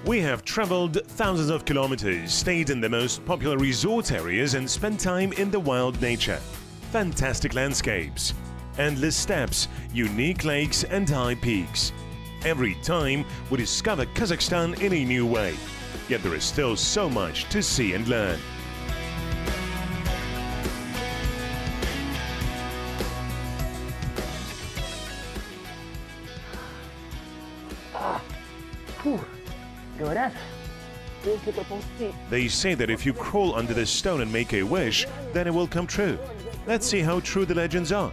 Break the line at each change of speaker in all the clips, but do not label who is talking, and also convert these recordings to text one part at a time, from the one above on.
We have traveled thousands of kilometers, stayed in the most popular resort areas and spent time in the wild nature. Fantastic landscapes, endless steppes, unique lakes and high peaks. Every time we discover Kazakhstan in a new way. Yet there is still so much to see and learn. They say that if you crawl under the stone and make a wish, then it will come true. Let's see how true the legends are.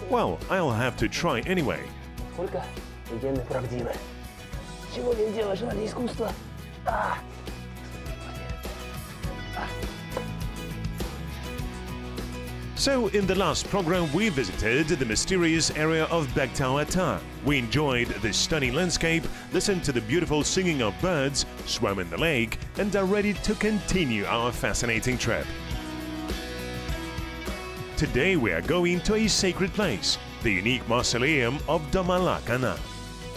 Well, I'll have to try anyway. So, in the last program, we visited the mysterious area of Baktauata. We enjoyed the stunning landscape, listened to the beautiful singing of birds, swam in the lake, and are ready to continue our fascinating trip. Today we are going to a sacred place, the unique mausoleum of Dommalak Ana.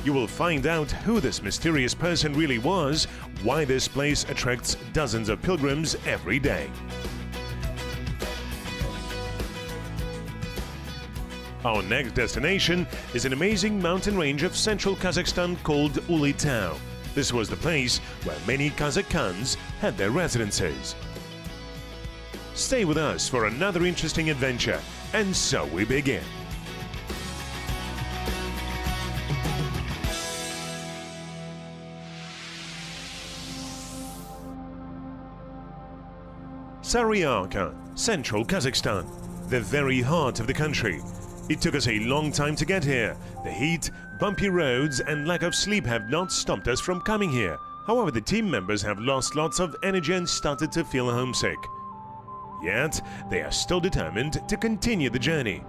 You will find out who this mysterious person really was, why this place attracts dozens of pilgrims every day. Our next destination is an amazing mountain range of central Kazakhstan called Ulitau. This was the place where many Kazakh Khans had their residences. Stay with us for another interesting adventure, and so we begin. Saryarka, central Kazakhstan, the very heart of the country. It took us a long time to get here. The heat, bumpy roads and lack of sleep have not stopped us from coming here. However, the team members have lost lots of energy and started to feel homesick. Yet, they are still determined to continue the journey.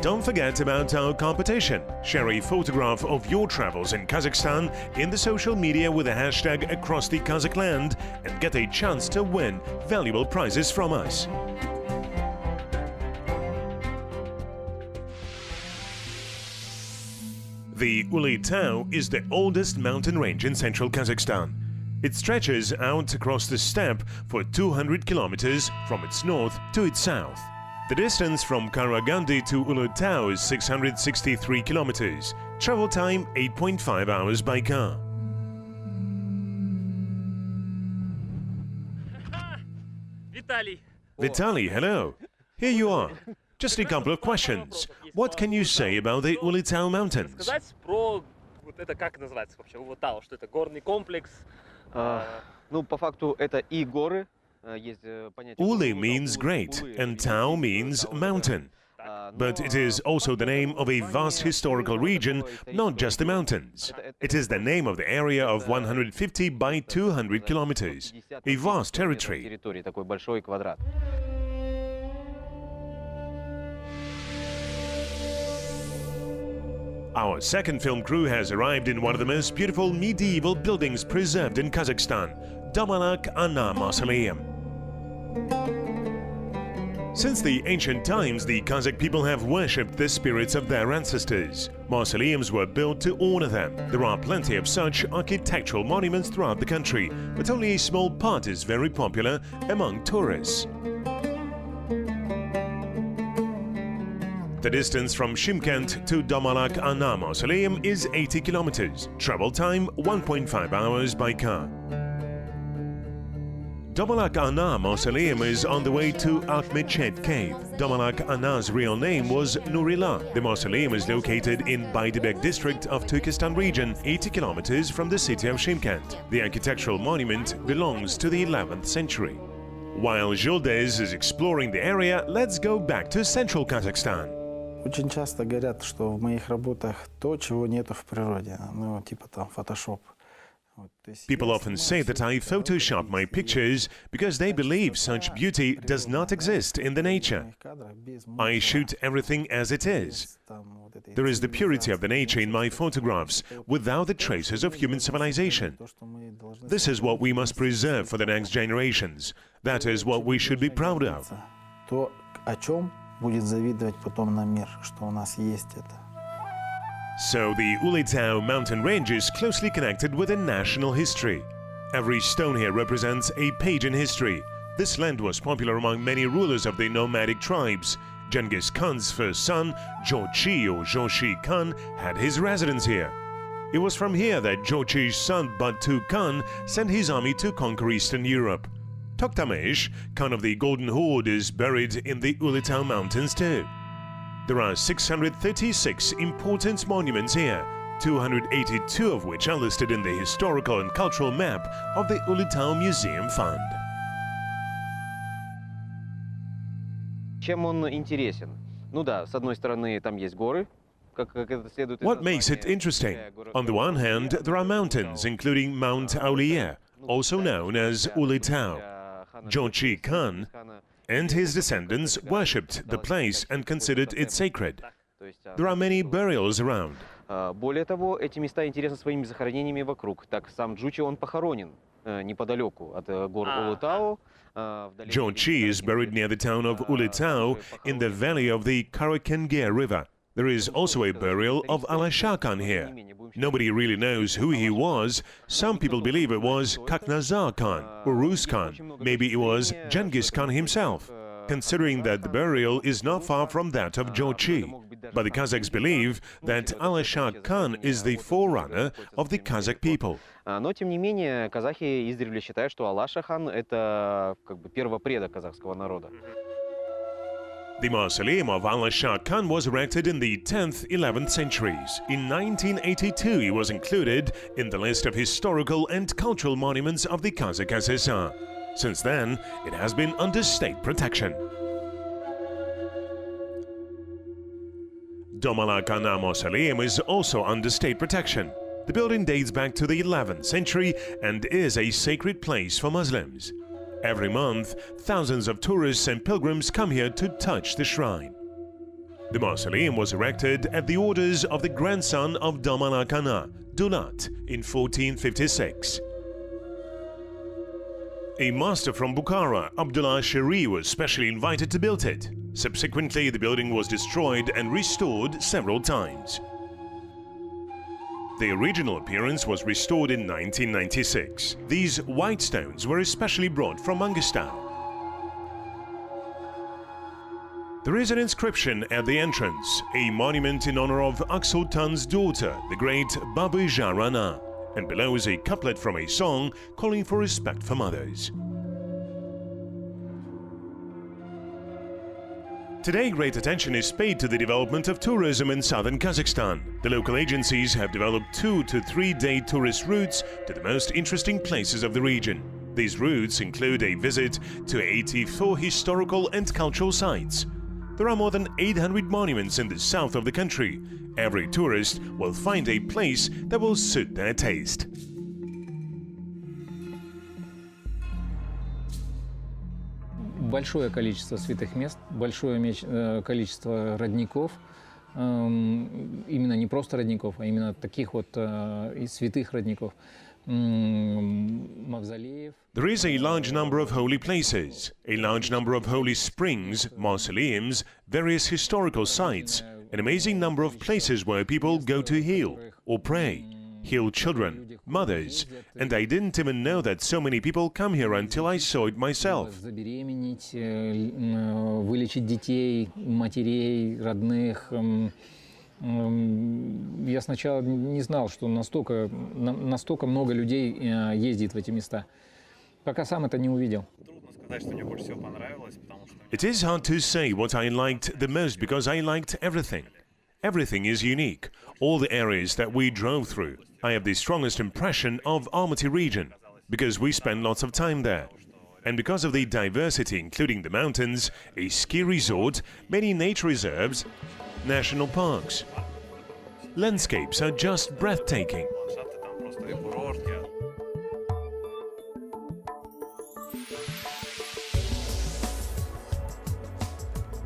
Don't forget about our competition. Share a photograph of your travels in Kazakhstan in the social media with the hashtag acrossthekazakhland and get a chance to win valuable prizes from us. The Ulitau is the oldest mountain range in central Kazakhstan. It stretches out across the steppe for 200 kilometers from its north to its south. The distance from Karaganda to Ulitau is 663 kilometers. Travel time 8.5 hours by car. Vitaly, hello. Here you are. Just a couple of questions. What can you say about the Ulitau Mountains? Uli means great and Tau means mountain. But it is also the name of a vast historical region, not just the mountains. It is the name of the area of 150 by 200 kilometers, a vast territory. Our second film crew has arrived in one of the most beautiful medieval buildings preserved in Kazakhstan, Dommalak Ana Mausoleum. Since the ancient times, the Kazakh people have worshipped the spirits of their ancestors. Mausoleums were built to honor them. There are plenty of such architectural monuments throughout the country, but only a small part is very popular among tourists. The distance from Shymkent to Dommalak Ana Mausoleum is 80 kilometers. Travel time 1.5 hours by car. Dommalak Ana Mausoleum is on the way to Akhmetchet Cave. Dommalak Ana's real name was Nurila. The mausoleum is located in Baydibek district of Turkestan region, 80 kilometers from the city of Shymkent. The architectural monument belongs to the 11th century. While Zhuldyz is exploring the area, let's go back to central Kazakhstan.
Очень часто говорят, что в моих работах то, чего нету в природе, ну, типа там Photoshop.
People often say that I Photoshop my pictures because they believe such beauty does not exist in the nature. I shoot everything as it is. There is the purity of the nature in my photographs, without the traces of human civilization. This is what we must preserve for the next generations. That is what we should be proud of.
будет завидовать потом на мир, что у нас есть это.
So the Ulitau mountain range is closely connected with a national history. Every stone here represents a page in history. This land was popular among many rulers of the nomadic tribes. Genghis Khan's first son, Jochi or Joshi Khan, had his residence here. It was from here that Jochi's son Batu Khan sent his army to conquer Eastern Europe. Toktamesh, Khan of the Golden Horde, is buried in the Ulitau Mountains too. There are 636 important monuments here, 282 of which are listed in the historical and cultural map of the Ulitau Museum Fund.
Чем он интересен? Ну да, с одной стороны, там есть горы.
What makes it interesting? On the one hand, there are mountains, including Mount Aulier, also known as Ulitau. Jochi Khan and his descendants worshipped the place and considered it sacred. There are many burials around.
Более того, эти места интересны своими захоронениями вокруг. Так, сам Джучи, он похоронен неподалеку от гор Улутау.
Jochi is buried near the town of Ulitau in the valley of the Karakengir River. There is also a burial of Alasha Khan here. Nobody really knows who he was. Some people believe it was Kaknazar Khan or Rus Khan. Maybe it was Genghis Khan himself, considering that the burial is not far from that of Jochi. But the Kazakhs believe that Alasha Khan is the forerunner of the Kazakh people.
Но, тем не менее, казахи издревле считают, что Алаша хан – это как бы первопредок казахского народа.
The mausoleum of Alasha Khan was erected in the 10th, 11th centuries. In 1982, it was included in the list of historical and cultural monuments of the Kazakh SSR. Since then, it has been under state protection. Domalakana Mausoleum is also under state protection. The building dates back to the 11th century and is a sacred place for Muslims. Every month, thousands of tourists and pilgrims come here to touch the shrine. The mausoleum was erected at the orders of the grandson of Domalakana, Dulat, in 1456. A master from Bukhara, Abdullah Sheri, was specially invited to build it. Subsequently, the building was destroyed and restored several times. The original appearance was restored in 1996. These white stones were especially brought from Mangostan. There is an inscription at the entrance, a monument in honor of Aksultan's daughter, the great Babija Rana, and below is a couplet from a song calling for respect for mothers. Today, great attention is paid to the development of tourism in southern Kazakhstan. The local agencies have developed 2 to 3 day tourist routes to the most interesting places of the region. These routes include a visit to 84 historical and cultural sites. There are more than 800 monuments in the south of the country. Every tourist will find a place that will suit their taste.
Большое количество святых мест, большое количество родников, именно не просто родников, а именно таких вот и святых родников, мавзолеев.
There is a large number of holy places, a large number of holy springs, mausoleums, various historical sites, an amazing number of places where people go to heal or pray, heal children, mothers, and I didn't even know that so many people come here until I saw it myself.
Забеременеть, вылечить детей, матерей, родных. Я сначала не знал, что настолько много людей ездит в эти места, пока сам это не увидел.
It is hard to say what I liked the most because I liked everything. Everything is unique. All the areas that we drove through. I have the strongest impression of Almaty region because we spend lots of time there. And because of the diversity, including the mountains, a ski resort, many nature reserves, national parks. Landscapes are just breathtaking.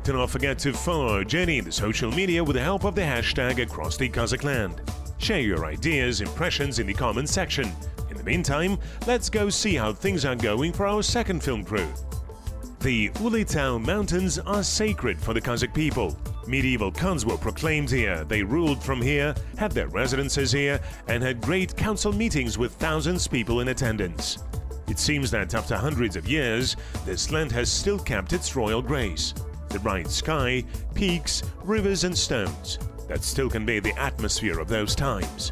Do not forget to follow our journey in the social media with the help of the hashtag acrossthekazakhland. Share your ideas, impressions in the comments section. In the meantime, let's go see how things are going for our second film crew. The Ulitau Mountains are sacred for the Kazakh people. Medieval Khans were proclaimed here, they ruled from here, had their residences here, and had great council meetings with thousands of people in attendance. It seems that after hundreds of years, this land has still kept its royal grace. The bright sky, peaks, rivers and stones that still convey the atmosphere of those times.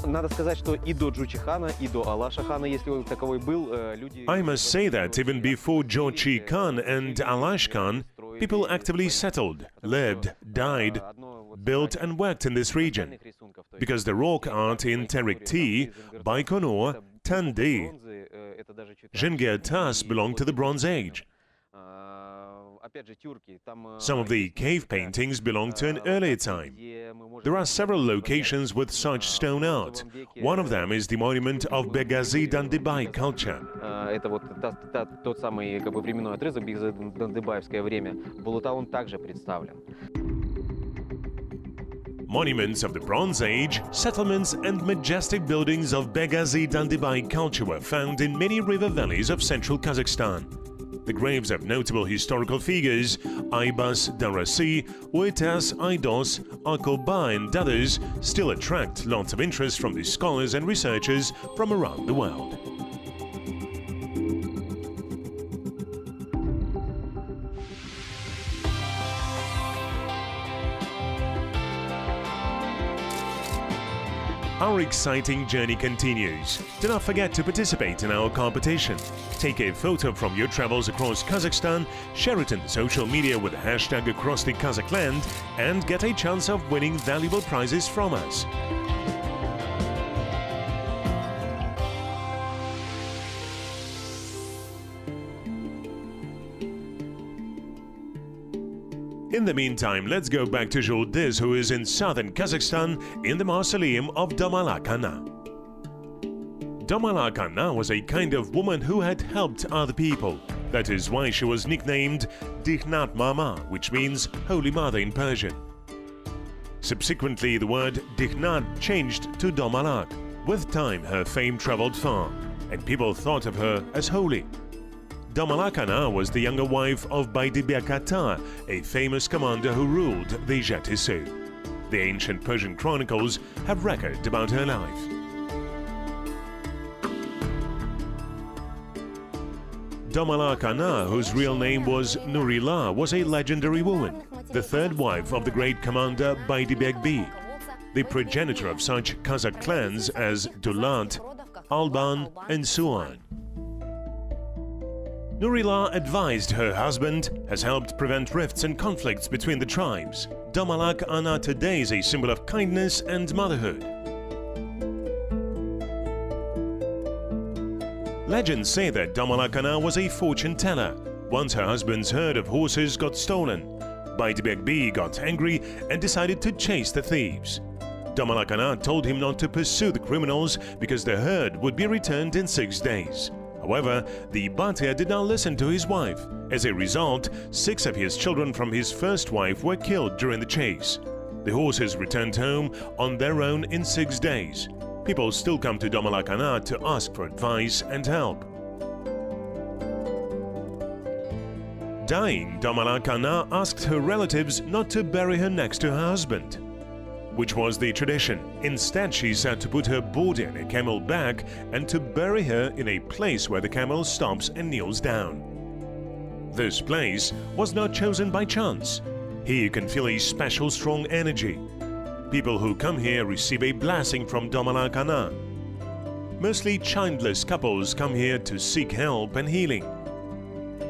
Надо сказать, что и до Джучи хана, и до Алаша хана, если он таковой был, люди...
I must say that even before Jochi Khan and Alash Khan, people actively settled, lived, died, built and worked in this region. Because the rock art in Terikti, Baikonur, Tandi, Zhengirtas belong to the Bronze Age. Some of the cave paintings belong to an earlier time. There are several locations with such stone art. One of them is the monument of Begazi Dandibai culture.
Это вот тот самый временной отрезок, Дандыбаевское время. В Улутау он также представлен.
Monuments of the Bronze Age, settlements and majestic buildings of Begazi Dandibai culture were found in many river valleys of central Kazakhstan. The graves of notable historical figures, Aybas Darasi, Uitas Aidos, Akoba and others, still attract lots of interest from the scholars and researchers from around the world. Our exciting journey continues. Do not forget to participate in our competition. Take a photo from your travels across Kazakhstan, share it in social media with the hashtag acrossthekazakhland, and get a chance of winning valuable prizes from us. In the meantime, let's go back to Zhuldyz, who is in southern Kazakhstan in the mausoleum of Domalak Ana. Domalak Ana was a kind of woman who had helped other people. That is why she was nicknamed Dikhnat Mama, which means Holy Mother in Persian. Subsequently, the word Dikhnat changed to Domalak. With time, her fame traveled far, and people thought of her as holy. Domalak Ana was the younger wife of Baydibek Ata, a famous commander who ruled the Jatisu. The ancient Persian chronicles have record about her life. Domalak Ana, whose real name was Nurillah, was a legendary woman, the third wife of the great commander Baydibek B, the progenitor of such Kazakh clans as Dulat, Alban and Suan. Nurillah advised her husband, has helped prevent rifts and conflicts between the tribes. Domalak Ana today is a symbol of kindness and motherhood. Legends say that Domalak Ana was a fortune teller. Once her husband's herd of horses got stolen, Baydibek B got angry and decided to chase the thieves. Domalak Ana told him not to pursue the criminals because the herd would be returned in 6 days. However, the Batia did not listen to his wife. As a result, 6 of his children from his first wife were killed during the chase. The horses returned home on their own in 6 days. People still come to Domalak Ana to ask for advice and help. Dying, Domalak Ana asked her relatives not to bury her next to her husband, which was the tradition. Instead, she said to put her body on a camel back and to bury her in a place where the camel stops and kneels down. This place was not chosen by chance. Here you can feel a special strong energy. People who come here receive a blessing from Domalak Ana. Mostly childless couples come here to seek help and healing.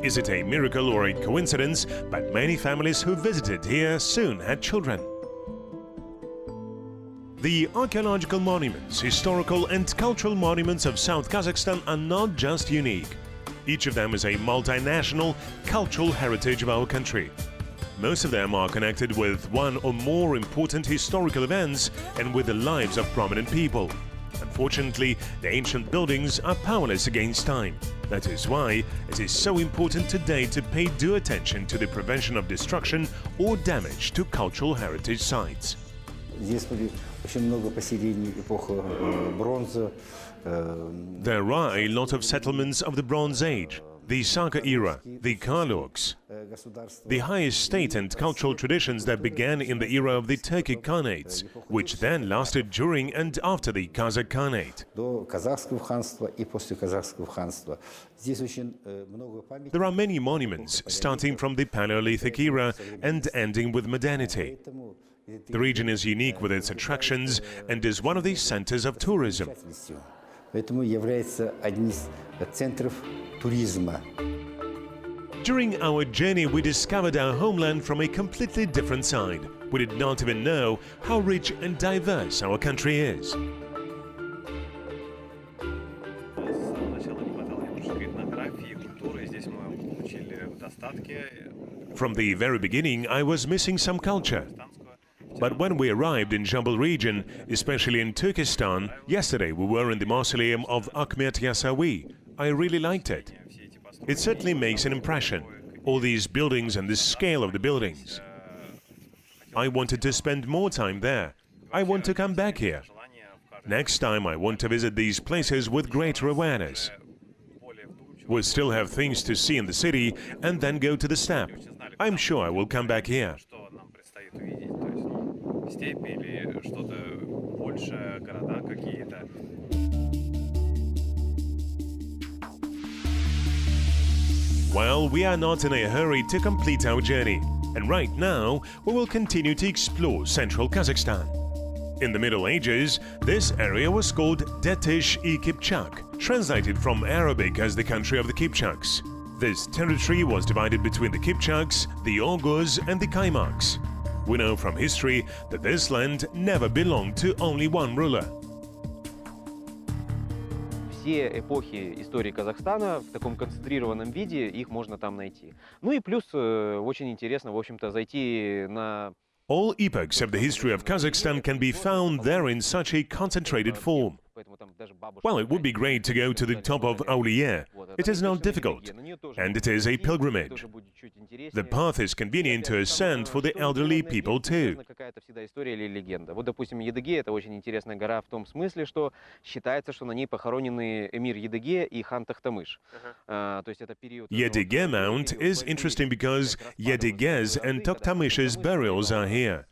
Is it a miracle or a coincidence, but many families who visited here soon had children. The archaeological monuments, historical and cultural monuments of South Kazakhstan are not just unique. Each of them is a multinational cultural heritage of our country. Most of them are connected with one or more important historical events and with the lives of prominent people. Unfortunately, the ancient buildings are powerless against time. That is why it is so important today to pay due attention to the prevention of destruction or damage to cultural heritage sites.
Здесь были очень много поселений эпохи бронзы.
There are a lot of settlements of the Bronze Age, the Saga era, the Karluks, the highest state and cultural traditions that began in the era of the Turkic Khanates, which then lasted during and after the Kazakh Khanate.
До казахского ханства и после казахского ханства. Здесь очень много памятников.
There are many monuments, starting from the Paleolithic era and ending with modernity. The region is unique with its attractions and is one of the centers of tourism.
Поэтому является одним из центров туризма.
During our journey, we discovered our homeland from a completely different side. We did not even know how rich and diverse our country is. From the very beginning, I was missing some culture. But when we arrived in Jambal region, especially in Turkestan, yesterday we were in the mausoleum of Ahmet Yasawi. I really liked it. It certainly makes an impression, all these buildings and the scale of the buildings. I wanted to spend more time there. I want to come back here. Next time I want to visit these places with greater awareness. We'll still have things to see in the city and then go to the steppe. I'm sure I will come back here. Well, we are not in a hurry to complete our journey, and right now we will continue to explore central Kazakhstan. In the Middle Ages, this area was called Detish-i Kipchak, translated from Arabic as the country of the Kipchaks. This territory was divided between the Kipchaks, the Oghuz and the Kaimaks. We know from history that this land never belonged to only one ruler.
Все эпохи истории Казахстана в таком концентрированном виде, их можно там найти. Ну и плюс очень интересно, в общем-то, зайти на...
All epochs of the history of Kazakhstan can be found there in such a concentrated form. Well, it would be great to go to the top of Aulier. It is not difficult, and it is a pilgrimage. The path is convenient to ascend for the elderly people too.
Какая-то всегда история или легенда. Вот, допустим, Едыге — это очень интересная гора в том смысле, что считается, что на ней похоронены эмир Едыге и хан Тохтамыш. То есть это период...
Yedige Mount is interesting because Yedige's and Tokhtamish's burials are here.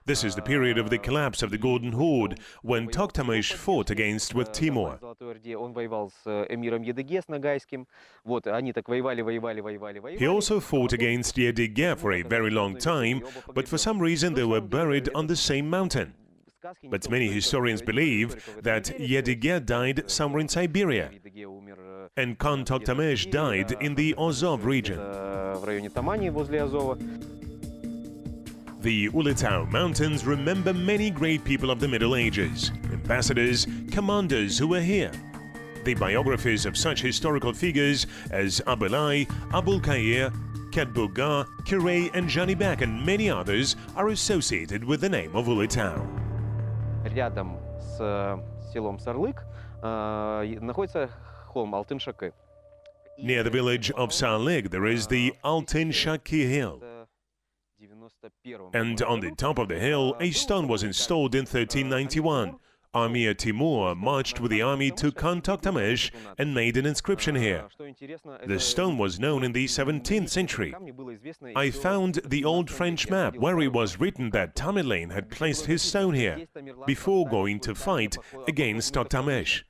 This is the period of the collapse of the Golden Horde, when Tokhtamish fought against with Timur.
Он воевал с эмиром Едыге, с Ногайским. Вот, они так воевали.
He also fought against Yedige for a very long time, but for some reason they were buried on the same mountain. But many historians believe that Yedige died somewhere in Siberia, and Khan Tokhtamish died in the Azov region.
В районе Тамани, возле Азова.
The Ulitau Mountains remember many great people of the Middle Ages, ambassadors, commanders who were here. The biographies of such historical figures as Abulai, Abulkair, Ketbuga, Kirey and Janibek and many others are associated with the name of Ulitau.
Рядом с селом Сарлык находится холм Алтын-Шакы.
Near the village of Sarlig there is the Altyn Shaki Hill. And on the top of the hill, a stone was installed in 1391. Amir Timur marched with the army to Khan Tokhtamish and made an inscription here. The stone was known in the 17th century. I found the old French map where it was written that Tamerlane had placed his stone here before going to fight against Tokhtamish.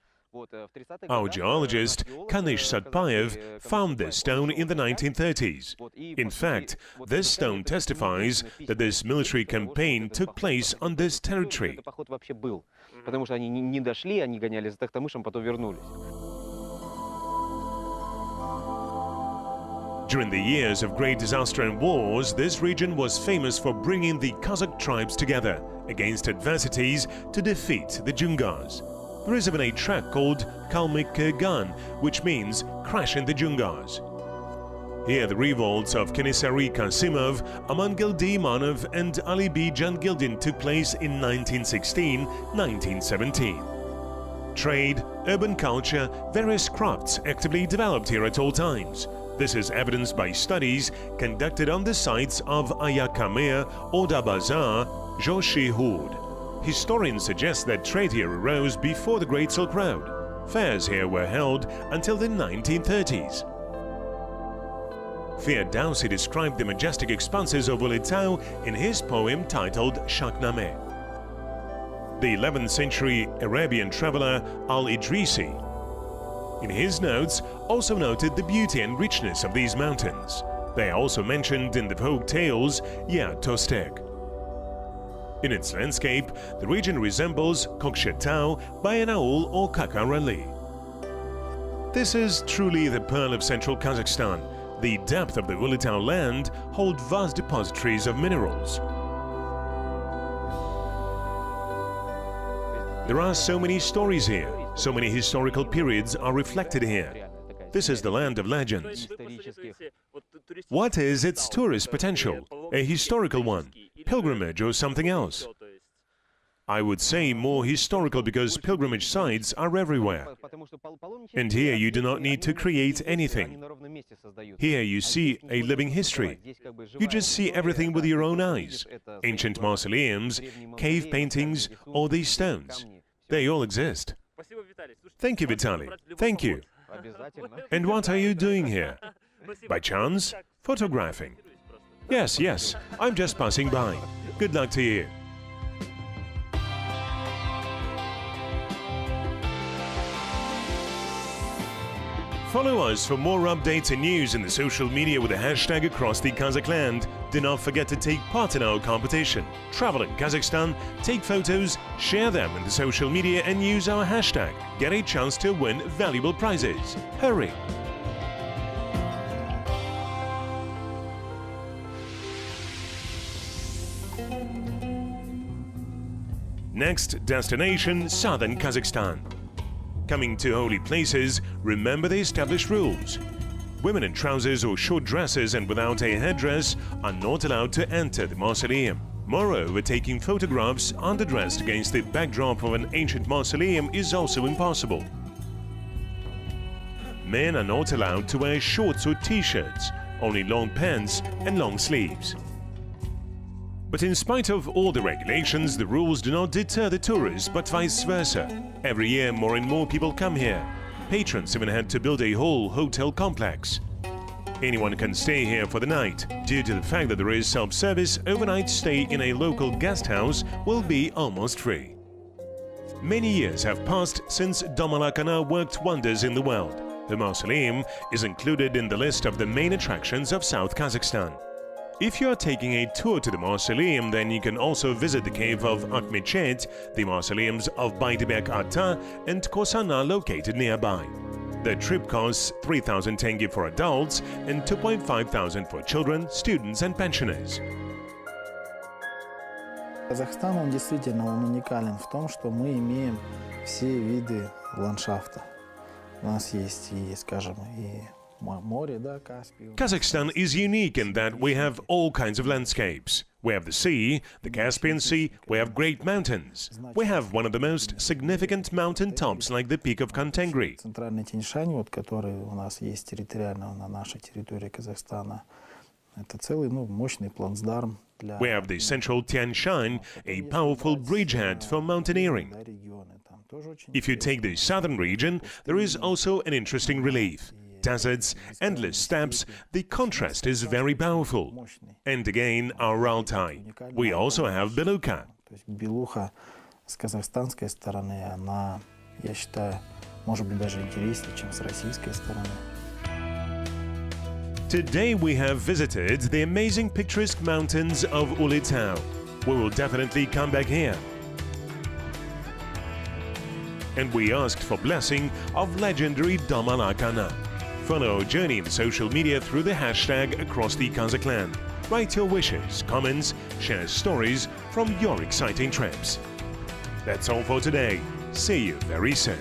Our geologist, Kanish Satpayev, found this stone in the 1930s. In fact, this stone testifies that this military campaign took place on this territory.
Потому что они не дошли, они гоняли за Тохтамышем, потом вернулись.
During the years of great disaster and wars, this region was famous for bringing the Kazakh tribes together against adversities to defeat the Jungars. There is even a track called Kalmyk Kurgan, which means crash in the Jungars. Here the revolts of Kenisari Kasimov, Amangildi Imanov and Ali B. Jangildin took place in 1916-1917. Trade, urban culture, various crafts actively developed here at all times. This is evidenced by studies conducted on the sites of Ayakamir, Oda Bazar, Joshi Hood. Historians suggest that trade here arose before the Great Silk Road. Fairs here were held until the 1930s. Ferdowsi described the majestic expanses of Ulitau in his poem titled Shahnameh. The 11th century Arabian traveler Al-Idrisi, in his notes, also noted the beauty and richness of these mountains. They are also mentioned in the folk tales Ya Tosteg. In its landscape, the region resembles Kokshetau, Bayanaul or Kakarali. This is truly the pearl of central Kazakhstan. The depth of the Ulitau land hold vast depositories of minerals. There are so many stories here, so many historical periods are reflected here. This is the land of legends. What is its tourist potential? A historical one, pilgrimage or something else? I would say more historical because pilgrimage sites are everywhere. And here you do not need to create anything. Here you see a living history. You just see everything with your own eyes. Ancient mausoleums, cave paintings, or these stones. They all exist. Thank you, Vitaly. Thank you. And what are you doing here? By chance? Photographing? Yes, yes, I'm just passing by. Good luck to you. Follow us for more updates and news in the social media with the hashtag acrossthekazakhland. Do not forget to take part in our competition. Travel in Kazakhstan, take photos, share them in the social media and use our hashtag. Get a chance to win valuable prizes. Hurry! Next destination, southern Kazakhstan. Coming to holy places, remember the established rules. Women in trousers or short dresses and without a headdress are not allowed to enter the mausoleum. Moreover, taking photographs underdressed against the backdrop of an ancient mausoleum is also impossible. Men are not allowed to wear shorts or t-shirts, only long pants and long sleeves. But in spite of all the regulations, the rules do not deter the tourists, but vice versa. Every year, more and more people come here. Patrons even had to build a whole hotel complex. Anyone can stay here for the night. Due to the fact that there is self-service, overnight stay in a local guest house will be almost free. Many years have passed since Domalakana worked wonders in the world. The mausoleum is included in the list of the main attractions of South Kazakhstan. If you are taking a tour to the mausoleum, then you can also visit the cave of Akmechet, the mausoleums of Baydibek Ata and Kosana located nearby. The trip costs 3,000 tenge for adults and 2,500 for children, students and pensioners.
Казахстан, он действительно уникален в том, что мы имеем все виды ландшафта. У нас есть и, скажем, и
Kazakhstan is unique in that we have all kinds of landscapes. We have the sea, the Caspian Sea, we have great mountains. We have one of the most significant mountain tops like the peak of Kantengri.
Центральный Тянь-Шань, вот, который у нас есть территориально на нашей территории Казахстана, это целый, мощный плацдарм.
We have the central Tian-Shan, a powerful bridgehead for mountaineering. If you take the southern region, there is also an interesting relief. Deserts, endless steppes, the contrast is very powerful. And again, our Altai. We also have Beluka.
Белуха с казахстанской стороны, она, я считаю, может быть даже интереснее, чем с российской стороны.
Today we have visited the amazing picturesque mountains of Ulitau. We will definitely come back here. And we asked for blessing of legendary Domalakana. Follow our journey in social media through the hashtag acrossthekazakhland. Write your wishes, comments, share stories from your exciting trips. That's all for today. See you very soon.